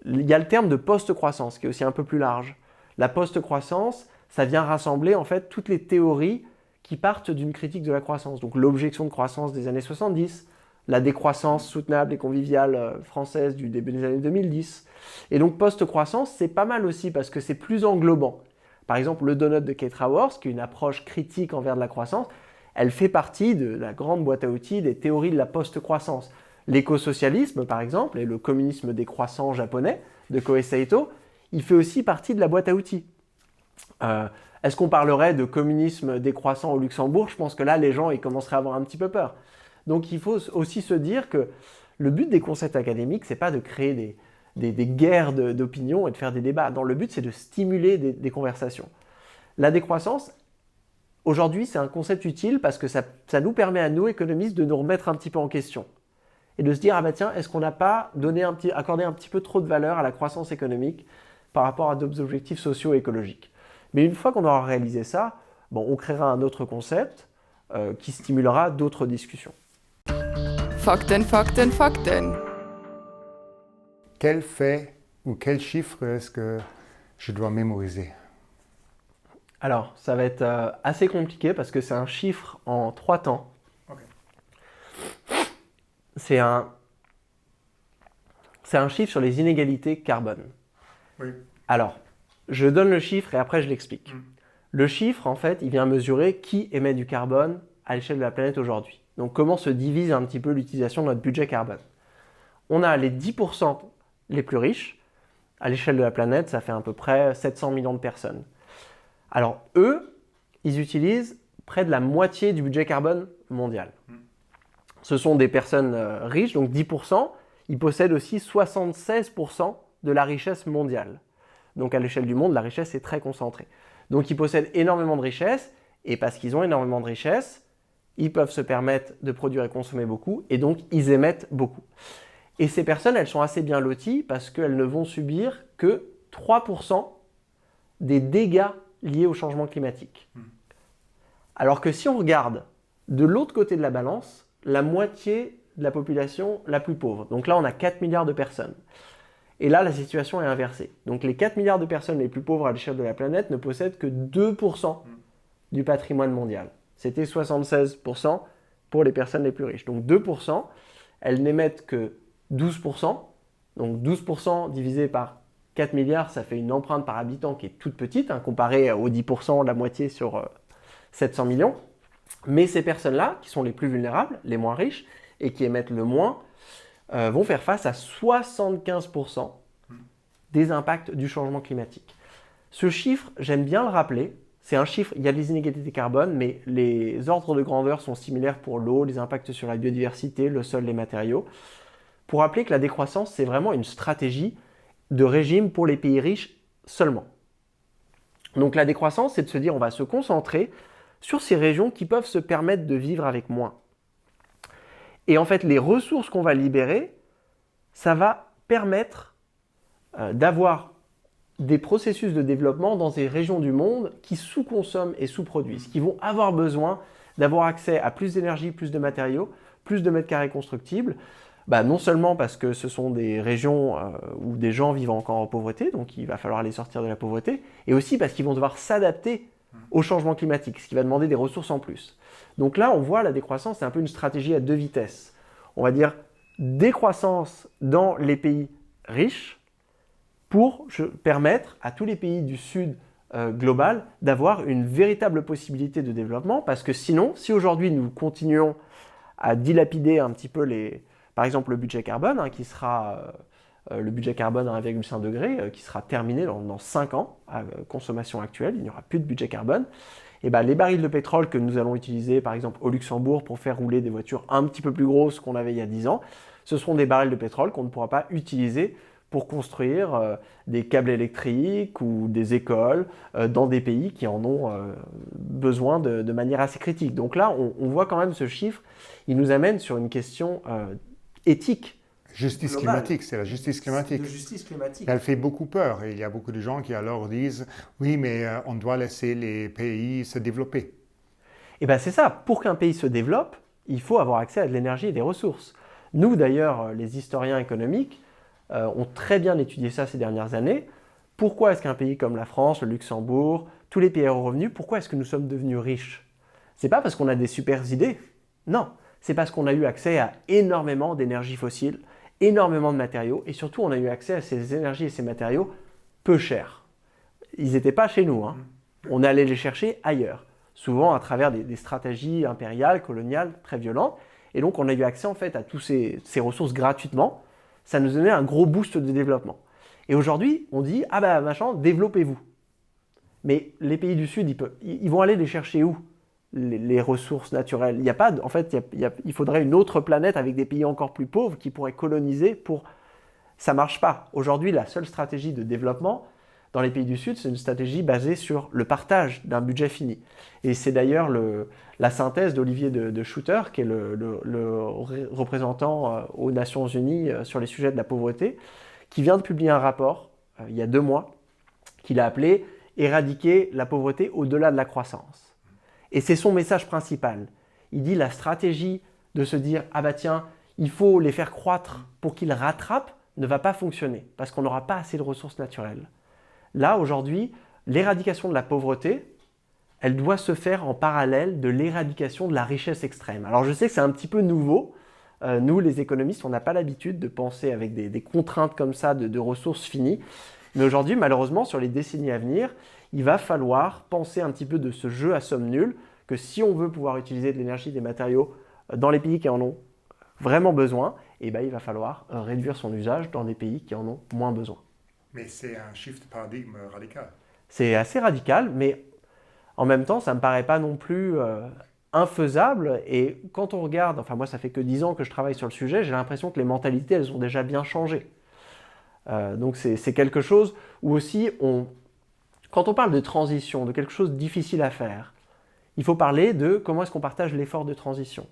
Il y a le terme de post-croissance qui est aussi un peu plus large. La post-croissance, ça vient rassembler en fait toutes les théories qui partent d'une critique de la croissance. Donc l'objection de croissance des années 70, la décroissance soutenable et conviviale française du début des années 2010. Et donc post-croissance, c'est pas mal aussi parce que c'est plus englobant. Par exemple, le donut de Kate Raworth, qui est une approche critique envers de la croissance, elle fait partie de la grande boîte à outils des théories de la post-croissance. L'écosocialisme, par exemple, et le communisme décroissant japonais de Kohei Saito, il fait aussi partie de la boîte à outils. Est-ce qu'on parlerait de communisme décroissant au Luxembourg? Je pense que là, les gens ils commenceraient à avoir un petit peu peur. Donc, il faut aussi se dire que le but des concepts académiques, ce n'est pas de créer des guerres d'opinion et de faire des débats. Non, le but, c'est de stimuler des conversations. La décroissance, aujourd'hui, c'est un concept utile parce que ça nous permet à nous, économistes, de nous remettre un petit peu en question. Et de se dire, ah bah tiens, est-ce qu'on n'a pas accordé un petit peu trop de valeur à la croissance économique par rapport à d'autres objectifs sociaux et écologiques. Mais une fois qu'on aura réalisé ça, bon, on créera un autre concept qui stimulera d'autres discussions. Fakten, Fakten, Fakten. Quel fait ou quel chiffre est-ce que je dois mémoriser? Alors, ça va être assez compliqué parce que c'est un chiffre en 3 temps. Okay. C'est un chiffre sur les inégalités carbone. Oui. Alors, je donne le chiffre et après je l'explique. Le chiffre, en fait, il vient mesurer qui émet du carbone à l'échelle de la planète aujourd'hui. Donc, comment se divise un petit peu l'utilisation de notre budget carbone. On a les 10% les plus riches. À l'échelle de la planète, ça fait à peu près 700 millions de personnes. Alors, eux, ils utilisent près de la moitié du budget carbone mondial. Ce sont des personnes riches, donc 10%. Ils possèdent aussi 76% de la richesse mondiale. Donc, à l'échelle du monde, la richesse est très concentrée. Donc, ils possèdent énormément de richesses. Et parce qu'ils ont énormément de richesses, ils peuvent se permettre de produire et consommer beaucoup. Et donc, ils émettent beaucoup. Et ces personnes, elles sont assez bien loties parce qu'elles ne vont subir que 3% des dégâts liés au changement climatique. Alors que si on regarde de l'autre côté de la balance, la moitié de la population la plus pauvre. Donc là, on a 4 milliards de personnes. Et là, la situation est inversée. Donc les 4 milliards de personnes les plus pauvres à l'échelle de la planète ne possèdent que 2% du patrimoine mondial. C'était 76% pour les personnes les plus riches. Donc 2%, elles n'émettent que 12%. Donc 12% divisé par 4 milliards, ça fait une empreinte par habitant qui est toute petite, comparée aux 10%, la moitié sur 700 millions. Mais ces personnes-là, qui sont les plus vulnérables, les moins riches, et qui émettent le moins, vont faire face à 75% des impacts du changement climatique. Ce chiffre, j'aime bien le rappeler. C'est un chiffre, il y a les inégalités carbone, mais les ordres de grandeur sont similaires pour l'eau, les impacts sur la biodiversité, le sol, les matériaux. Pour rappeler que la décroissance, c'est vraiment une stratégie de régime pour les pays riches seulement. Donc la décroissance, c'est de se dire on va se concentrer sur ces régions qui peuvent se permettre de vivre avec moins. Et en fait, les ressources qu'on va libérer, ça va permettre d'avoir des processus de développement dans des régions du monde qui sous-consomment et sous-produisent, qui vont avoir besoin d'avoir accès à plus d'énergie, plus de matériaux, plus de mètres carrés constructibles, non seulement parce que ce sont des régions où des gens vivent encore en pauvreté, donc il va falloir les sortir de la pauvreté, et aussi parce qu'ils vont devoir s'adapter au changement climatique, ce qui va demander des ressources en plus. Donc là, on voit la décroissance, c'est un peu une stratégie à deux vitesses. On va dire décroissance dans les pays riches, pour permettre à tous les pays du Sud global d'avoir une véritable possibilité de développement, parce que sinon, si aujourd'hui nous continuons à dilapider un petit peu par exemple le budget carbone, qui sera le budget carbone à 1,5 degré, qui sera terminé dans 5 ans à consommation actuelle, il n'y aura plus de budget carbone, et les barils de pétrole que nous allons utiliser par exemple au Luxembourg pour faire rouler des voitures un petit peu plus grosses qu'on avait il y a 10 ans, ce seront des barils de pétrole qu'on ne pourra pas utiliser pour construire des câbles électriques ou des écoles dans des pays qui en ont besoin de manière assez critique. Donc là, on voit quand même ce chiffre, il nous amène sur une question éthique. Justice globale. climatique, c'est la justice climatique. De justice climatique. Elle fait beaucoup peur et il y a beaucoup de gens qui alors disent « Oui, mais on doit laisser les pays se développer ». Et bien c'est ça, pour qu'un pays se développe, il faut avoir accès à de l'énergie et des ressources. Nous d'ailleurs, les historiens économiques, ont très bien étudié ça ces dernières années. Pourquoi est-ce qu'un pays comme la France, le Luxembourg, tous les pays à haut revenu, pourquoi est-ce que nous sommes devenus riches? C'est pas parce qu'on a des super idées, non. C'est parce qu'on a eu accès à énormément d'énergie fossile, énormément de matériaux, et surtout on a eu accès à ces énergies et ces matériaux peu chers. Ils n'étaient pas chez nous, on allait les chercher ailleurs, souvent à travers des stratégies impériales, coloniales, très violentes, et donc on a eu accès en fait à toutes ces ressources gratuitement. Ça nous donnait un gros boost de développement. Et aujourd'hui, on dit, développez-vous. Mais les pays du Sud, ils vont aller les chercher où, les ressources naturelles? Il n'y a pas, en fait, il faudrait une autre planète avec des pays encore plus pauvres qui pourraient coloniser pour... Ça ne marche pas. Aujourd'hui, la seule stratégie de développement dans les pays du Sud, c'est une stratégie basée sur le partage d'un budget fini. Et c'est d'ailleurs la synthèse d'Olivier de Schutter, qui est le représentant aux Nations Unies sur les sujets de la pauvreté, qui vient de publier un rapport, il y a 2 mois, qu'il a appelé « Éradiquer la pauvreté au-delà de la croissance ». Et c'est son message principal. Il dit la stratégie de se dire « Ah bah tiens, il faut les faire croître pour qu'ils rattrapent » ne va pas fonctionner, parce qu'on n'aura pas assez de ressources naturelles. Là, aujourd'hui, l'éradication de la pauvreté, elle doit se faire en parallèle de l'éradication de la richesse extrême. Alors je sais que c'est un petit peu nouveau. Nous, les économistes, on n'a pas l'habitude de penser avec des contraintes comme ça de ressources finies. Mais aujourd'hui, malheureusement, sur les décennies à venir, il va falloir penser un petit peu de ce jeu à somme nulle, que si on veut pouvoir utiliser de l'énergie, des matériaux dans les pays qui en ont vraiment besoin, il va falloir réduire son usage dans des pays qui en ont moins besoin. Mais c'est un shift de paradigme radical. C'est assez radical, mais en même temps, ça ne me paraît pas non plus infaisable. Et quand on regarde, moi ça fait que 10 ans que je travaille sur le sujet, j'ai l'impression que les mentalités, elles ont déjà bien changé. Donc c'est quelque chose où aussi, quand on parle de transition, de quelque chose de difficile à faire, il faut parler de comment est-ce qu'on partage l'effort de transition.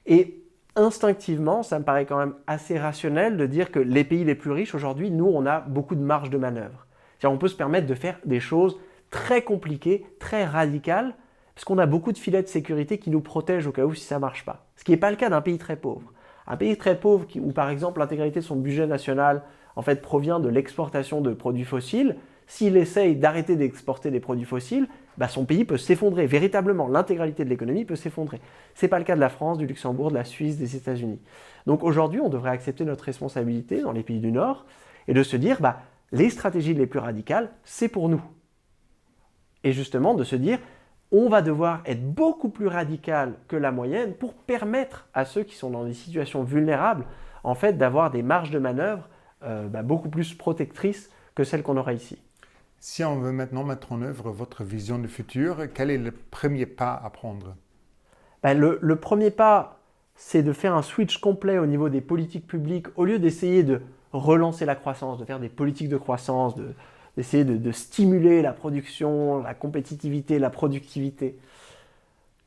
Et instinctivement, ça me paraît quand même assez rationnel de dire que les pays les plus riches aujourd'hui, nous, on a beaucoup de marge de manœuvre. C'est-à-dire on peut se permettre de faire des choses très compliquées, très radicales, parce qu'on a beaucoup de filets de sécurité qui nous protègent au cas où si ça ne marche pas. Ce qui n'est pas le cas d'un pays très pauvre. Un pays très pauvre où, par exemple, l'intégralité de son budget national en fait, provient de l'exportation de produits fossiles, s'il essaye d'arrêter d'exporter des produits fossiles, son pays peut s'effondrer, véritablement, l'intégralité de l'économie peut s'effondrer. Ce n'est pas le cas de la France, du Luxembourg, de la Suisse, des États-Unis. Donc aujourd'hui, on devrait accepter notre responsabilité dans les pays du Nord et de se dire, les stratégies les plus radicales, c'est pour nous. Et justement, de se dire, on va devoir être beaucoup plus radical que la moyenne pour permettre à ceux qui sont dans des situations vulnérables en fait, d'avoir des marges de manœuvre beaucoup plus protectrices que celles qu'on aura ici. Si on veut maintenant mettre en œuvre votre vision du futur, quel est le premier pas à prendre? Le premier pas, c'est de faire un switch complet au niveau des politiques publiques. Au lieu d'essayer de relancer la croissance, de faire des politiques de croissance, d'essayer de stimuler la production, la compétitivité, la productivité,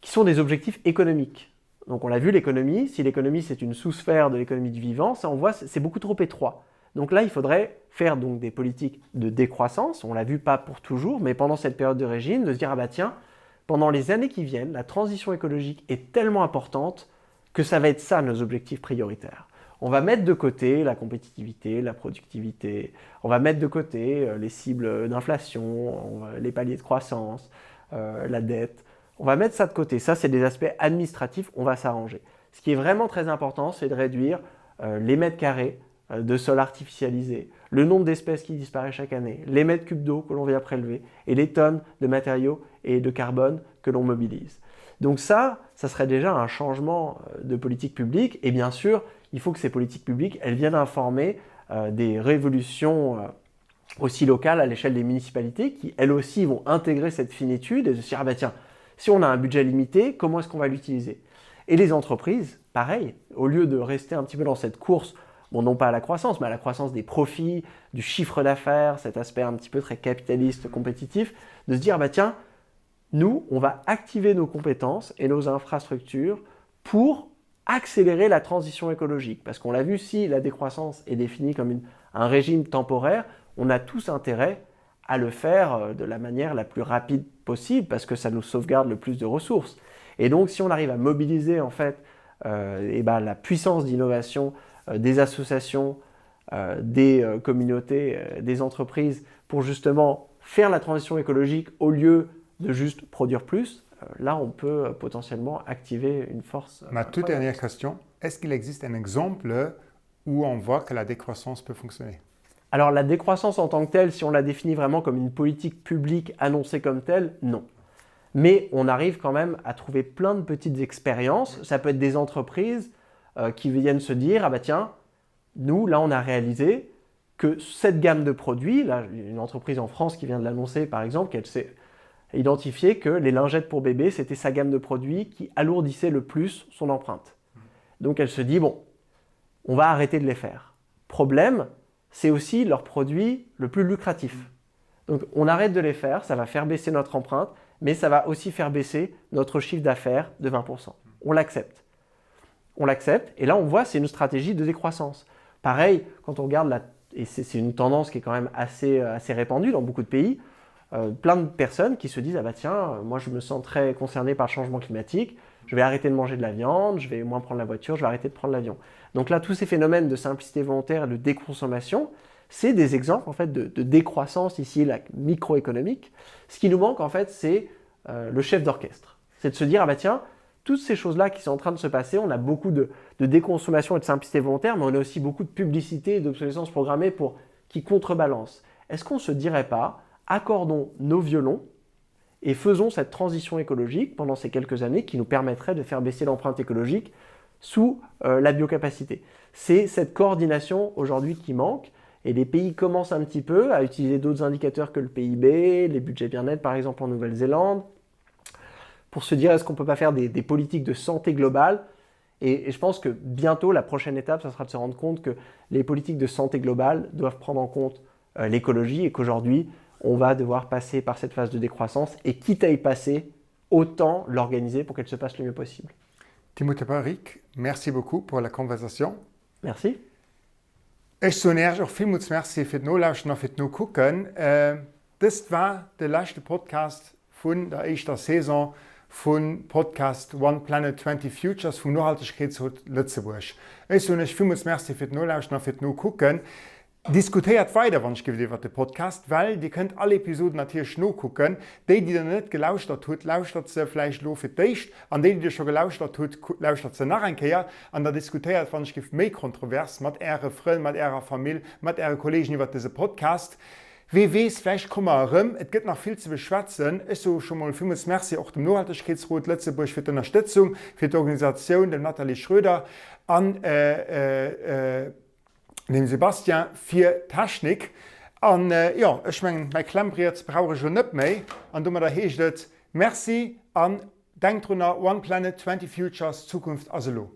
qui sont des objectifs économiques. Donc on l'a vu, l'économie, si l'économie c'est une sous-sphère de l'économie du vivant, ça on voit c'est beaucoup trop étroit. Donc là il faudrait faire donc des politiques de décroissance, on l'a vu pas pour toujours, mais pendant cette période de régime, de se dire ah bah tiens, pendant les années qui viennent, la transition écologique est tellement importante que ça va être ça nos objectifs prioritaires. On va mettre de côté la compétitivité, la productivité, on va mettre de côté les cibles d'inflation, les paliers de croissance, la dette. On va mettre ça de côté. Ça, c'est des aspects administratifs, on va s'arranger. Ce qui est vraiment très important, c'est de réduire les mètres carrés de sol artificialisé, le nombre d'espèces qui disparaît chaque année, les mètres cubes d'eau que l'on vient prélever et les tonnes de matériaux et de carbone que l'on mobilise. Donc ça serait déjà un changement de politique publique. Et bien sûr, il faut que ces politiques publiques, elles viennent informer des révolutions aussi locales à l'échelle des municipalités qui, elles aussi, vont intégrer cette finitude et se dire, ah bah tiens, si on a un budget limité, comment est-ce qu'on va l'utiliser? Et les entreprises, pareil, au lieu de rester un petit peu dans cette course, bon, non pas à la croissance, mais à la croissance des profits, du chiffre d'affaires, cet aspect un petit peu très capitaliste, compétitif, de se dire, bah tiens, nous, on va activer nos compétences et nos infrastructures pour accélérer la transition écologique. Parce qu'on l'a vu, si la décroissance est définie comme un régime temporaire, on a tous intérêt à le faire de la manière la plus rapide possible parce que ça nous sauvegarde le plus de ressources. Et donc, si on arrive à mobiliser en fait la puissance d'innovation des associations, des communautés, des entreprises pour justement faire la transition écologique au lieu de juste produire plus, là on peut potentiellement activer une force. Ma toute dernière question, est-ce qu'il existe un exemple où on voit que la décroissance peut fonctionner? Alors la décroissance en tant que telle, si on la définit vraiment comme une politique publique annoncée comme telle, non. Mais on arrive quand même à trouver plein de petites expériences. Ça peut être des entreprises qui viennent se dire, ah bah tiens, nous là on a réalisé que cette gamme de produits, là une entreprise en France qui vient de l'annoncer par exemple, qu'elle s'est identifié que les lingettes pour bébé, c'était sa gamme de produits qui alourdissait le plus son empreinte. Donc elle se dit, bon, on va arrêter de les faire. Problème, c'est aussi leur produit le plus lucratif. Donc on arrête de les faire, ça va faire baisser notre empreinte, mais ça va aussi faire baisser notre chiffre d'affaires de 20%. On l'accepte. On l'accepte, et là on voit c'est une stratégie de décroissance. Pareil, quand on regarde, et c'est une tendance qui est quand même assez répandue dans beaucoup de pays, plein de personnes qui se disent « Ah bah tiens, moi je me sens très concerné par le changement climatique, je vais arrêter de manger de la viande, je vais moins prendre la voiture, je vais arrêter de prendre l'avion. » Donc là, tous ces phénomènes de simplicité volontaire et de déconsommation, c'est des exemples en fait, de décroissance ici, la microéconomique. Ce qui nous manque en fait, c'est le chef d'orchestre. C'est de se dire « Ah bah tiens, toutes ces choses-là qui sont en train de se passer, on a beaucoup de déconsommation et de simplicité volontaire, mais on a aussi beaucoup de publicité et d'obsolescence programmée qui contrebalancent. Est-ce qu'on ne se dirait pas accordons nos violons et faisons cette transition écologique pendant ces quelques années qui nous permettrait de faire baisser l'empreinte écologique sous la biocapacité. C'est cette coordination aujourd'hui qui manque et les pays commencent un petit peu à utiliser d'autres indicateurs que le PIB, les budgets bien-être par exemple en Nouvelle-Zélande, pour se dire est-ce qu'on ne peut pas faire des politiques de santé globale et je pense que bientôt la prochaine étape, ça sera de se rendre compte que les politiques de santé globale doivent prendre en compte l'écologie et qu'aujourd'hui, on va devoir passer par cette phase de décroissance et quitte à y passer, autant l'organiser pour qu'elle se passe le mieux possible. Timothée Parik, merci beaucoup pour la conversation. Merci. Ich so nervig auch vielmals merci für die Nachlauschen und für die Gucken. Das war der letzte Podcast von der ersten Saison von Podcast One Planet 20 Futures vom Nachhaltigkeitsrat Lützeburg. Ich so nicht vielmals merci für die Nachlauschen und für die Gucken. Diskutiert weiter, wenn ich über den Podcast, weil die könnt alle Episoden natürlich noch gucken. Die dann nicht gelauscht hat, lauscht sie vielleicht nur für dich. Und die schon gelauscht hat, lauscht sie nach ein Kehr. Und da diskutiert, wenn ich mehr kontrovers mit ihrer Freunde, mit ihrer Familie, mit ihren Kollegen über diesen Podcast. Wie weiß, vielleicht kommen wir herum, es gibt noch viel zu beschwätzen. Ich so schon mal vielmals merci auch dem Nachhaltigkeitsrat Lützeburg für die Unterstützung, für die Organisation, dem Nathalie Schröder, an dem Sebastian für Technik. Und ja, ich meine, mein Klemmbrett brauche ich schon nicht mehr. Und du mir da heißt merci und denkt dran, One Planet, 20 Futures, Zukunft also lo.